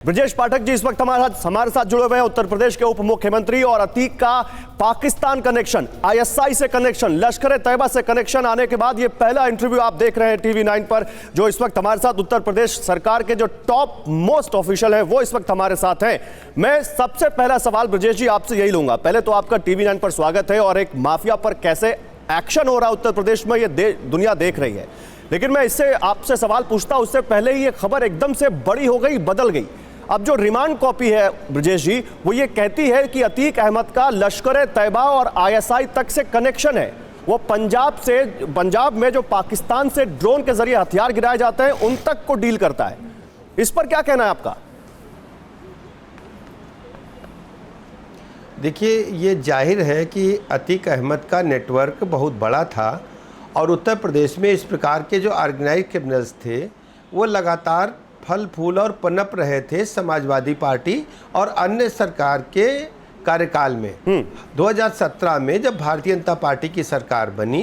ब्रजेश पाठक जी इस वक्त हमारे साथ जुड़े हुए हैं। उत्तर प्रदेश के उप मुख्यमंत्री और अतीक का पाकिस्तान कनेक्शन, आईएसआई से कनेक्शन, लश्कर तैयबा से कनेक्शन आने के बाद ये पहला इंटरव्यू आप देख रहे हैं टीवी 9 पर। जो इस वक्त हमारे साथ उत्तर प्रदेश सरकार के जो टॉप मोस्ट ऑफिशियल है वो इस वक्त हमारे साथ हैं। मैं सबसे पहला सवाल ब्रजेश जी आपसे यही लूंगा। पहले तो आपका टीवी 9 पर स्वागत है और एक माफिया पर कैसे एक्शन हो रहा है उत्तर प्रदेश में ये दुनिया देख रही है। लेकिन मैं इससे आपसे सवाल पूछता हूं उससे पहले ही ये खबर एकदम से बड़ी हो गई, बदल गई। अब जो रिमांड कॉपी है ब्रजेश जी, वो ये कहती है कि अतीक अहमद का लश्कर तैयबा और आईएसआई तक से कनेक्शन है। वो पंजाब में जो पाकिस्तान से ड्रोन के जरिए हथियार गिराए जाते हैं उन तक को डील करता है। इस पर क्या कहना है आपका? देखिए, ये जाहिर है कि अतीक अहमद का नेटवर्क बहुत बड़ा था और उत्तर प्रदेश में इस प्रकार के जो ऑर्गेनाइज क्रिमिनल्स थे वो लगातार फल फूल और पनप रहे थे समाजवादी पार्टी और अन्य सरकार के कार्यकाल में। 2017 में जब भारतीय जनता पार्टी की सरकार बनी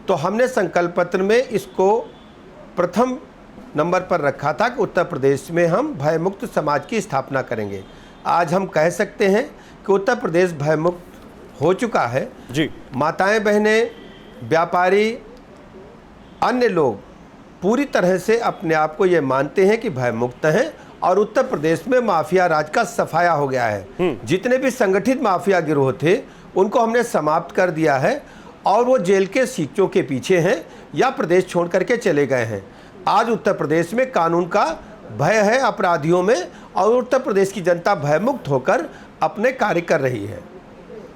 तो हमने संकल्प पत्र में इसको प्रथम नंबर पर रखा था कि उत्तर प्रदेश में हम भयमुक्त समाज की स्थापना करेंगे। आज हम कह सकते हैं कि उत्तर प्रदेश भयमुक्त हो चुका है जी। माताएं, बहनें, व्यापारी, अन्य लोग पूरी तरह से अपने आप को ये मानते हैं कि भयमुक्त हैं और उत्तर प्रदेश में माफिया राज का सफाया हो गया है। जितने भी संगठित माफिया गिरोह थे उनको हमने समाप्त कर दिया है और वो जेल के सीटों के पीछे हैं या प्रदेश छोड़ करके चले गए हैं। आज उत्तर प्रदेश में कानून का भय है अपराधियों में और उत्तर प्रदेश की जनता भयमुक्त होकर अपने कार्य कर रही है।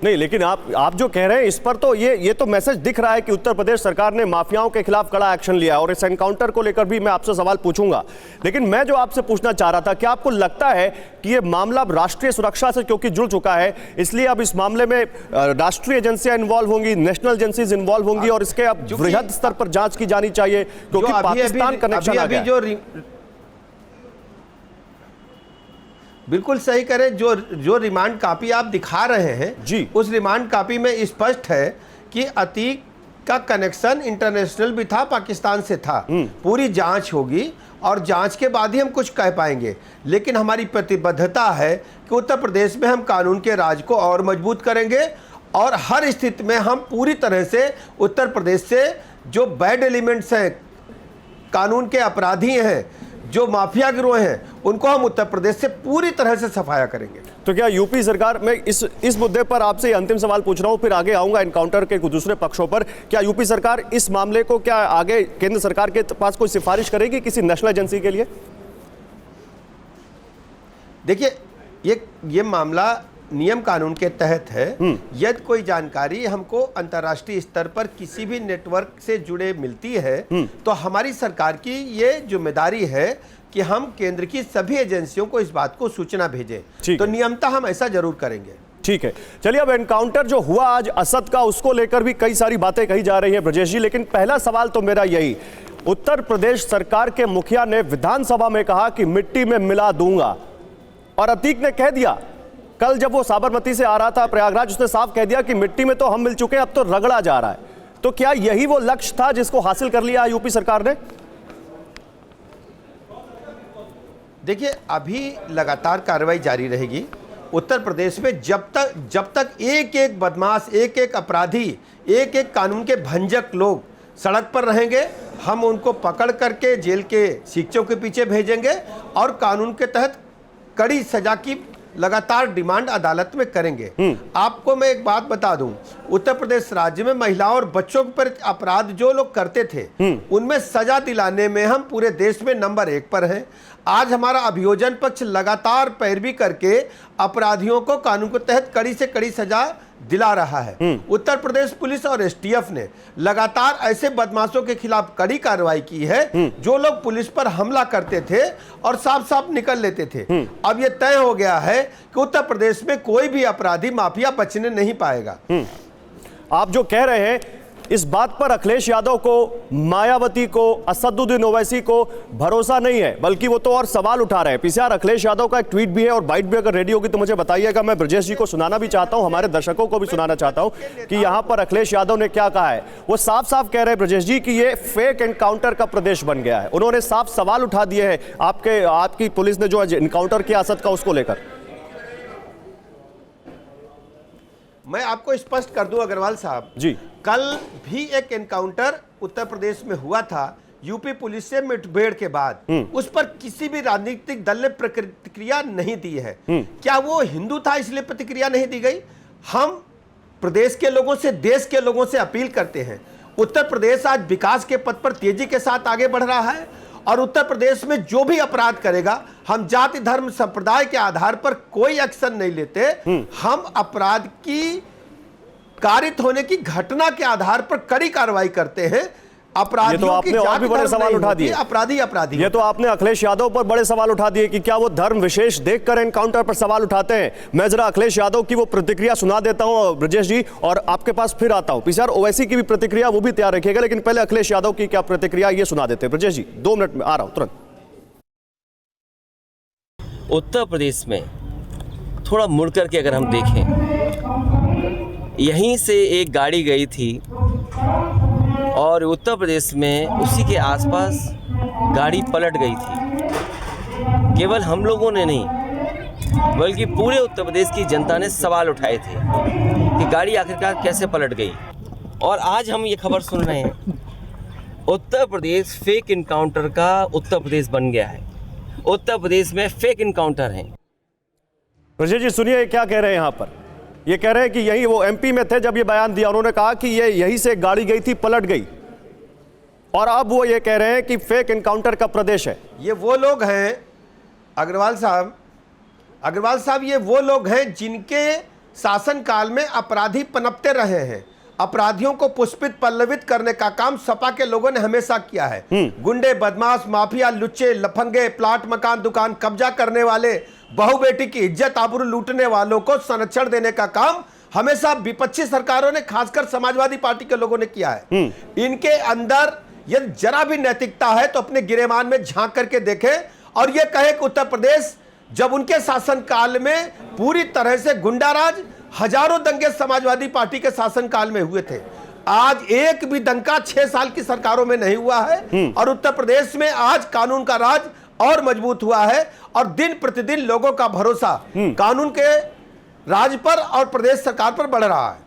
नहीं, लेकिन आप जो कह रहे हैं इस पर तो ये तो मैसेज दिख रहा है कि उत्तर प्रदेश सरकार ने माफियाओं के खिलाफ कड़ा एक्शन लिया और इस एनकाउंटर को लेकर भी मैं आपसे सवाल पूछूंगा। लेकिन मैं जो आपसे पूछना चाह रहा था, क्या आपको लगता है कि ये मामला अब राष्ट्रीय सुरक्षा से क्योंकि जुड़ चुका है इसलिए अब इस मामले में राष्ट्रीय एजेंसियां इन्वॉल्व होंगी, नेशनल एजेंसीज इन्वॉल्व होंगी और इसके अब वृहद स्तर पर जांच की जानी चाहिए क्योंकि पाकिस्तान कनेक्शन आ गया। बिल्कुल सही करें। जो रिमांड कॉपी आप दिखा रहे हैं जी, उस रिमांड कॉपी में स्पष्ट है कि अतीक का कनेक्शन इंटरनेशनल भी था, पाकिस्तान से था। पूरी जांच होगी और जांच के बाद ही हम कुछ कह पाएंगे। लेकिन हमारी प्रतिबद्धता है कि उत्तर प्रदेश में हम कानून के राज को और मजबूत करेंगे और हर स्थिति में हम पूरी तरह से उत्तर प्रदेश से जो बैड एलिमेंट्स हैं, कानून के अपराधी हैं, जो माफिया गिरोह हैं, उनको हम उत्तर प्रदेश से पूरी तरह से सफाया करेंगे। तो क्या यूपी सरकार, मैं इस मुद्दे पर आपसे अंतिम सवाल पूछ रहा हूं, फिर आगे आऊंगा एनकाउंटर के दूसरे पक्षों पर। क्या यूपी सरकार इस मामले को क्या आगे केंद्र सरकार के पास कोई सिफारिश करेगी किसी नेशनल एजेंसी के लिए? देखिए, ये मामला नियम कानून के तहत है। यदि कोई जानकारी हमको अंतर्राष्ट्रीय स्तर पर किसी भी नेटवर्क से जुड़े मिलती है तो हमारी सरकार की ये जिम्मेदारी है कि हम केंद्र की सभी एजेंसियों को इस बात को सूचना भेजें। तो नियमतः हम ऐसा जरूर करेंगे। ठीक है, चलिए अब एनकाउंटर जो हुआ आज असद का, उसको लेकर भी कई सारी बातें कही जा रही है ब्रजेश जी। लेकिन पहला सवाल तो मेरा यही, उत्तर प्रदेश सरकार के मुखिया ने विधानसभा में कहा कि मिट्टी में मिला दूंगा और अतीक ने कह दिया, कल जब वो साबरमती से आ रहा था प्रयागराज, उसने साफ कह दिया कि मिट्टी में तो हम मिल चुके हैं, अब तो रगड़ा जा रहा है। तो क्या यही वो लक्ष्य था जिसको हासिल कर लिया यूपी सरकार ने? देखिए, अभी लगातार कार्रवाई जारी रहेगी उत्तर प्रदेश में। जब तक एक एक बदमाश, एक एक अपराधी, एक एक कानून के भंजक लोग सड़क पर रहेंगे, हम उनको पकड़ करके जेल के सीटों के पीछे भेजेंगे और कानून के तहत कड़ी सजा की लगातार डिमांड अदालत में करेंगे। आपको मैं एक बात बता दूं, उत्तर प्रदेश राज्य में महिलाओं और बच्चों पर अपराध जो लोग करते थे उनमें सजा दिलाने में हम पूरे देश में नंबर 1 पर हैं। आज हमारा अभियोजन पक्ष लगातार पैरवी करके अपराधियों को कानून के तहत कड़ी से कड़ी सजा दिला रहा है। उत्तर प्रदेश पुलिस और एसटीएफ ने लगातार ऐसे बदमाशों के खिलाफ कड़ी कार्रवाई की है जो लोग पुलिस पर हमला करते थे और साफ साफ निकल लेते थे। अब यह तय हो गया है कि उत्तर प्रदेश में कोई भी अपराधी, माफिया बचने नहीं पाएगा। आप जो कह रहे हैं इस बात पर अखिलेश यादव को, मायावती को, असदुद्दीन ओवैसी को भरोसा नहीं है, बल्कि वो तो और सवाल उठा रहे हैं। पीसीआर, अखिलेश यादव का एक ट्वीट भी है और बाइट भी अगर रेडी होगी तो मुझे बताइएगा। मैं ब्रजेश जी को सुनाना भी चाहता हूं, हमारे दर्शकों को भी सुनाना चाहता हूं कि यहां पर अखिलेश यादव ने क्या कहा है। वो साफ साफ कह रहे हैं ब्रजेश जी कि ये फेक एनकाउंटर का प्रदेश बन गया है। उन्होंने साफ सवाल उठा दिए हैं आपकी पुलिस ने जो एनकाउंटर किया असद का, उसको लेकर। मैं आपको स्पष्ट कर दूं अग्रवाल साहब जी, कल भी एक एनकाउंटर उत्तर प्रदेश में हुआ था यूपी पुलिस से मुठभेड़ के बाद। उस पर किसी भी राजनीतिक दल ने प्रतिक्रिया नहीं दी है। क्या वो हिंदू था इसलिए प्रतिक्रिया नहीं दी गई? हम प्रदेश के लोगों से, देश के लोगों से अपील करते हैं। उत्तर प्रदेश आज विकास के पथ पर तेजी के साथ आगे बढ़ रहा है और उत्तर प्रदेश में जो भी अपराध करेगा, हम जाति, धर्म, संप्रदाय के आधार पर कोई एक्शन नहीं लेते। हम अपराध की कारित होने की घटना के आधार पर कड़ी कार्रवाई करते हैं। अपराधियों की और भी बड़े सवाल उठा दिए। अपराधी ये तो आपने अखिलेश यादव पर बड़े सवाल उठा दिए कि क्या वो धर्म विशेष देखकर एनकाउंटर पर सवाल उठाते हैं। मैं जरा अखिलेश यादव की वो प्रतिक्रिया सुना देता हूं ब्रजेश जी, और आपके पास फिर आता हूं। पीसीआर, ओवैसी की भी प्रतिक्रिया वो भी तैयार रखिएगा, लेकिन पहले अखिलेश यादव की क्या प्रतिक्रिया ये सुना देते हैं। ब्रजेश जी, 2 मिनट में आ रहा हूं तुरंत। उत्तर प्रदेश में थोड़ा मुड़ करके अगर हम देखें, यहीं से एक गाड़ी गई थी और उत्तर प्रदेश में उसी के आसपास गाड़ी पलट गई थी। केवल हम लोगों ने नहीं, बल्कि पूरे उत्तर प्रदेश की जनता ने सवाल उठाए थे कि गाड़ी आखिरकार कैसे पलट गई। और आज हम ये खबर सुन रहे हैं, उत्तर प्रदेश फेक इनकाउंटर का उत्तर प्रदेश बन गया है। उत्तर प्रदेश में फेक इनकाउंटर हैं। ब्रजेश जी सुनिए क्या कह रहे हैं यहाँ पर। ये कह रहे हैं कि यही वो एमपी में थे जब ये बयान दिया, उन्होंने कहा कि ये यहीं से गाड़ी गई थी, पलट गई, और अब वो ये कह रहे हैं कि फेक एनकाउंटर का प्रदेश है। ये वो लोग हैं अग्रवाल साहब, ये वो लोग हैं जिनके शासनकाल में अपराधी पनपते रहे हैं। अपराधियों को पुष्पित पल्लवित करने का काम सपा के लोगों ने हमेशा किया है। गुंडे, बदमाश, माफिया, लुच्चे, लफंगे, प्लाट, मकान, दुकान कब्जा करने वाले, बहू बेटी की इज्जत आबरू लूटने वालों को संरक्षण देने का काम हमेशा विपक्षी सरकारों ने, खासकर समाजवादी पार्टी के लोगों ने किया है। इनके अंदर यदि जरा भी नैतिकता है तो अपने गिरेबान में झांक करके देखें और यह कहे कि उत्तर प्रदेश जब उनके शासनकाल में पूरी तरह से गुंडाराज, हजारों दंगे समाजवादी पार्टी के शासनकाल में हुए थे। आज एक भी दंगा 6 साल की सरकारों में नहीं हुआ है और उत्तर प्रदेश में आज कानून का राज और मजबूत हुआ है और दिन प्रतिदिन लोगों का भरोसा कानून के राज पर और प्रदेश सरकार पर बढ़ रहा है।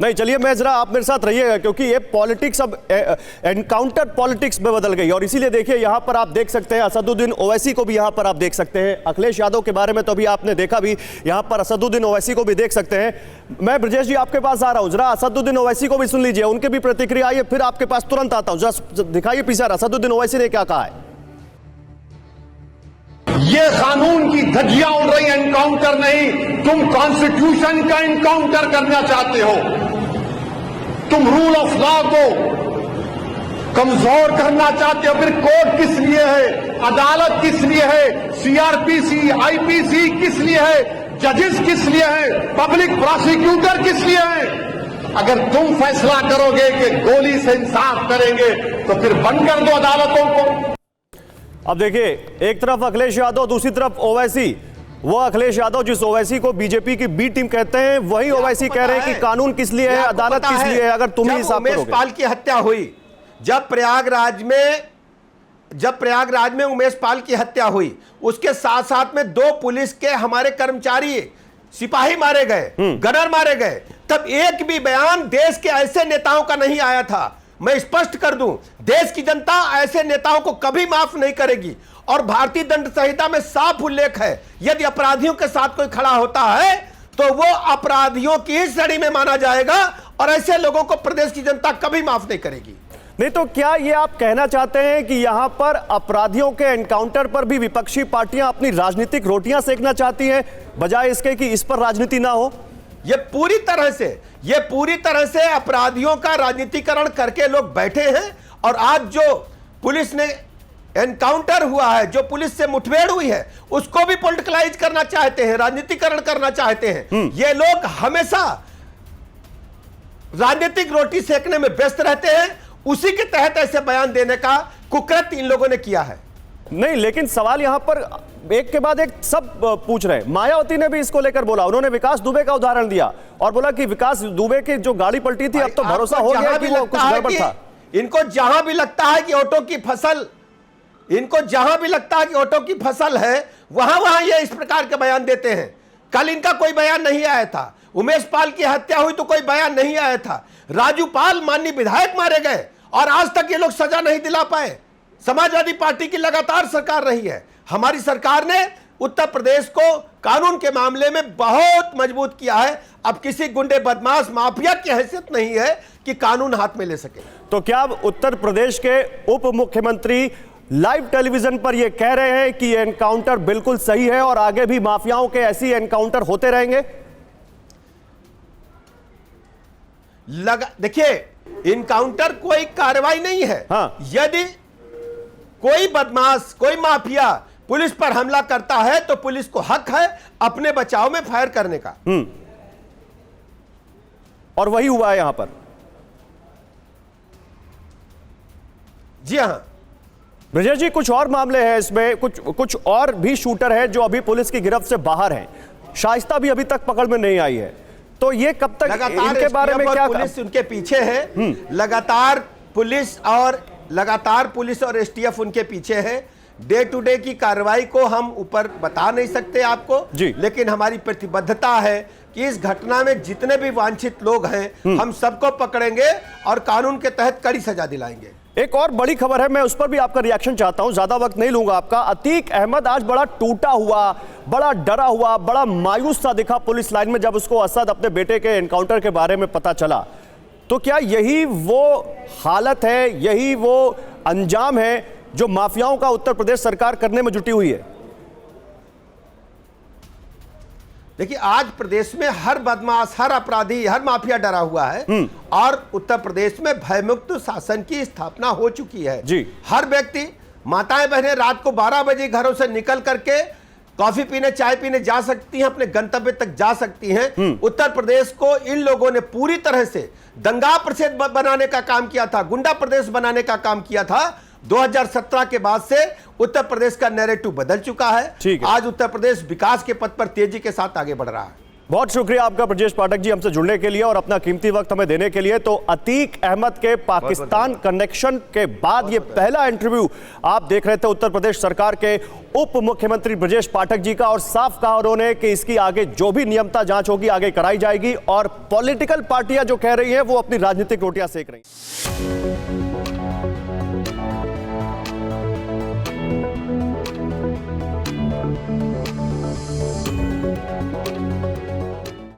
नहीं, चलिए मैं जरा आप मेरे साथ रहिएगा, क्योंकि ये पॉलिटिक्स अब एनकाउंटर पॉलिटिक्स में बदल गई। और इसीलिए देखिए यहां पर आप देख सकते हैं असदुद्दीन ओवैसी को भी यहां पर आप देख सकते हैं। अखिलेश यादव के बारे में तो अभी आपने देखा भी, यहां पर असदुद्दीन ओवैसी को भी देख सकते हैं। मैं ब्रजेश जी आपके पास आ रहा हूं, जरा असदुद्दीन ओवैसी को भी सुन लीजिए, उनके भी प्रतिक्रिया आई है, फिर आपके पास तुरंत आता हूं। जरा दिखाइए पीछे असदुद्दीन ओवैसी ने क्या कहा है। ये कानून की धज्जियां उड़ रही, एनकाउंटर नहीं, तुम कॉन्स्टिट्यूशन का एनकाउंटर करना चाहते हो। तुम रूल ऑफ लॉ को कमजोर करना चाहते हो। फिर कोर्ट किस लिए है, अदालत किस लिए है, सीआरपीसी, आईपीसी किस लिए है, जजेस किस लिए है, पब्लिक प्रोसिक्यूटर किस लिए है? अगर तुम फैसला करोगे कि गोली से इंसाफ करेंगे तो फिर बंद कर दो अदालतों को। अब देखिए, एक तरफ अखिलेश यादव, दूसरी तरफ ओवैसी। वो अखिलेश यादव जिस ओवैसी को बीजेपी की बी टीम कहते हैं, वही ओवैसी कह रहे हैं कि कानून किस लिए है, अदालत किस लिए है। अगर तुम ही हिसाब करोगे, उमेश पाल की हत्या हुई, जब प्रयागराज में उमेश पाल की हत्या हुई, उसके साथ साथ में 2 पुलिस के हमारे कर्मचारी, सिपाही मारे गए, गनर मारे गए, तब एक भी बयान देश के ऐसे नेताओं का नहीं आया था। मैं स्पष्ट कर दूं, देश की जनता ऐसे नेताओं को कभी माफ नहीं करेगी और भारतीय दंड संहिता में साफ उल्लेख है, यदि अपराधियों के साथ कोई खड़ा होता है तो वो अपराधियों की ही श्रेणी में माना जाएगा और ऐसे लोगों को प्रदेश की जनता कभी माफ नहीं करेगी। नहीं तो क्या ये आप कहना चाहते हैं कि यहां पर अपराधियों के एनकाउंटर पर भी विपक्षी पार्टियां अपनी राजनीतिक रोटियां सेकना चाहती हैं, बजाय इसके कि इस पर राजनीति ना हो? ये पूरी तरह से अपराधियों का राजनीतिकरण करके लोग बैठे हैं और आज जो पुलिस ने एनकाउंटर हुआ है, जो पुलिस से मुठभेड़ हुई है, उसको भी पॉलिटिकलाइज करना चाहते हैं, राजनीतिकरण करना चाहते हैं। ये लोग हमेशा राजनीतिक रोटी सेकने में व्यस्त रहते हैं, उसी के तहत ऐसे बयान देने का कुकृत्य इन लोगों ने किया है। नहीं, लेकिन सवाल यहां पर एक के बाद एक सब पूछ रहे हैं। मायावती ने भी इसको लेकर बोला, उन्होंने विकास दुबे का उदाहरण दिया और बोला कि विकास दुबे की जो गाड़ी पलटी थी, अब तो भरोसा हो गया कि वो कुछ गड़बड़ था। इनको जहां भी लगता है कि ऑटो की फसल, इनको जहां भी लगता है कि ऑटो की फसल है, वहां वहां ये इस प्रकार के बयान देते हैं। कल इनका कोई बयान नहीं आया था, उमेश पाल की हत्या हुई तो कोई बयान नहीं आया था, राजू पाल माननीय विधायक मारे गए और आज तक ये लोग सजा नहीं दिला पाए। समाजवादी पार्टी की लगातार सरकार रही है, हमारी सरकार ने उत्तर प्रदेश को कानून के मामले में बहुत मजबूत किया है। अब किसी गुंडे बदमाश माफिया की हैसियत नहीं है कि कानून हाथ में ले सके। तो क्या अब उत्तर प्रदेश के उप मुख्यमंत्री लाइव टेलीविजन पर यह कह रहे हैं कि यह एनकाउंटर बिल्कुल सही है और आगे भी माफियाओं के ऐसी एनकाउंटर होते रहेंगे? देखिए, इनकाउंटर कोई कार्रवाई नहीं है। हाँ। यदि कोई बदमाश, कोई माफिया पुलिस पर हमला करता है तो पुलिस को हक है अपने बचाव में फायर करने का। और वही हुआ है यहां पर। जी हां ब्रजेश जी, कुछ और मामले हैं इसमें, कुछ और भी शूटर हैं जो अभी पुलिस की गिरफ्त से बाहर हैं। शाइस्ता भी अभी तक पकड़ में नहीं आई है, तो ये कब तक, लगातार इनके बारे में क्या पुलिस उनके पीछे है। लगातार पुलिस और एसटीएफ उनके पीछे है। डे टू डे की कार्रवाई को हम ऊपर बता नहीं सकते आपको जी। लेकिन हमारी प्रतिबद्धता है कि इस घटना में जितने भी वांछित लोग हैं हम सबको पकड़ेंगे और कानून के तहत कड़ी सजा दिलाएंगे। एक और बड़ी खबर है, मैं उस पर भी आपका रिएक्शन चाहता हूं, ज्यादा वक्त नहीं लूंगा आपका। अतीक अहमद आज बड़ा टूटा हुआ, बड़ा डरा हुआ, बड़ा मायूस सा दिखा पुलिस लाइन में जब उसको असद अपने बेटे के एनकाउंटर के बारे में पता चला। तो क्या यही वो हालत है, यही वो अंजाम है जो माफियाओं का उत्तर प्रदेश सरकार करने में जुटी हुई है? देखिए, आज प्रदेश में हर बदमाश, हर अपराधी, हर माफिया डरा हुआ है और उत्तर प्रदेश में भयमुक्त शासन की स्थापना हो चुकी है जी। हर व्यक्ति, माताएं बहनें रात को 12 बजे घरों से निकल करके कॉफी पीने, चाय पीने जा सकती हैं, अपने गंतव्य तक जा सकती हैं। उत्तर प्रदेश को इन लोगों ने पूरी तरह से दंगा प्रदेश बनाने का काम किया था, गुंडा प्रदेश बनाने का काम किया था। 2017 के बाद से उत्तर प्रदेश का नैरेटिव बदल चुका है। आज उत्तर प्रदेश विकास के पथ पर तेजी के साथ आगे बढ़ रहा है। बहुत शुक्रिया आपका ब्रजेश पाठक जी, हमसे जुड़ने के लिए और अपना कीमती वक्त हमें देने के लिए। तो अतीक अहमद के पाकिस्तान कनेक्शन के बाद ये पहला इंटरव्यू आप देख रहे थे उत्तर प्रदेश सरकार के उप मुख्यमंत्री ब्रजेश पाठक जी का, और साफ कहा उन्होंने कि इसकी आगे जो भी नियमता जांच होगी आगे कराई जाएगी और पॉलिटिकल पार्टियां जो कह रही हैं वो अपनी राजनीतिक रोटियां सेक रही हैं।